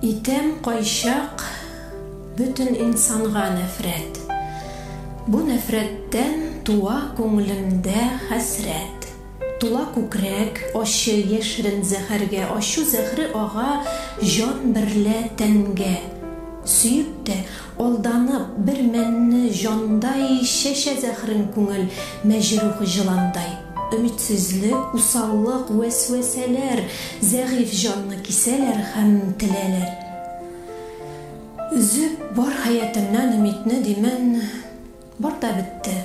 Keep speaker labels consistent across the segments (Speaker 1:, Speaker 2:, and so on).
Speaker 1: Итем кайчак бүтін инсанға нәфрәт. Бу нәфрәттән туа күңелемдә хәсрәт. Тула күкрәк, ашы яшерен зәһәргә, ашу зәһре ага жан берлә тәнгә. Сөйіп тә, алданып бір мәнне жандай, шәшә зәһрен күңел, мәҗрух җыландай. Өмитсезлек, усаллык, вәсвәсәләр, зәгыйф җанны кисәләр һәм теләләр. Үзеп бар хаятымнан өмитне димен, бар да бетте.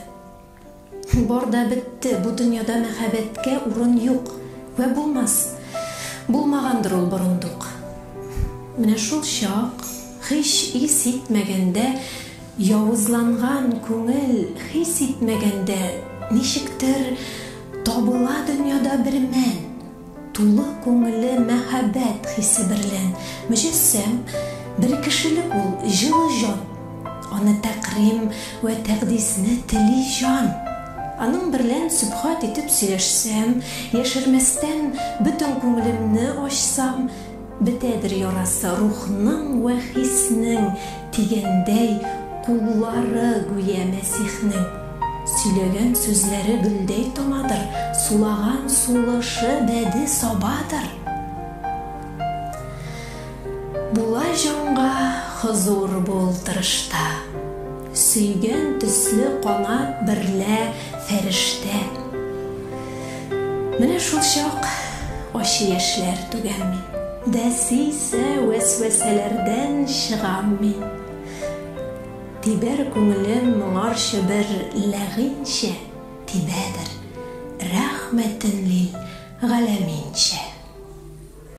Speaker 1: Бар да бетте, бу дөньяда мәхәббәткә урын юк вә булмас. Булмагандыр ул борындык. Менә шул чак, һич ис итмәгәндә, явызланган күңел хис итмәгәндә, ничектер табыла дөньяда бер мән, тулы күңеле мәхәббәт хисе берлән. Мөҗәссәм, бер кешелек ул, җылы җан. Аны тәкрим вә тәкъдисне тели җан. Аның берлән сүбхәт итеп сөйләшсәм, яшермәстән бөтен күңелемне ачсам, бетәдер ярасы рухның вә хиснең, тигәндәй куллары гүя Мәсихнең. Сөйләгән сүзләре гөлдәй томадыр, сулаган сулышы бәде сабадыр. Була җанга хозур бул тырышта, сөйгән төсле канат берлә фәрештә. Менә шул чак ачы яшьләр түгәм мин, дәсисә вәсвәсәләрдән чыгам мин. Тибәр күңелем моңарчы бер ләгынчә, тибәдер рәхмәтен лил галәминчә.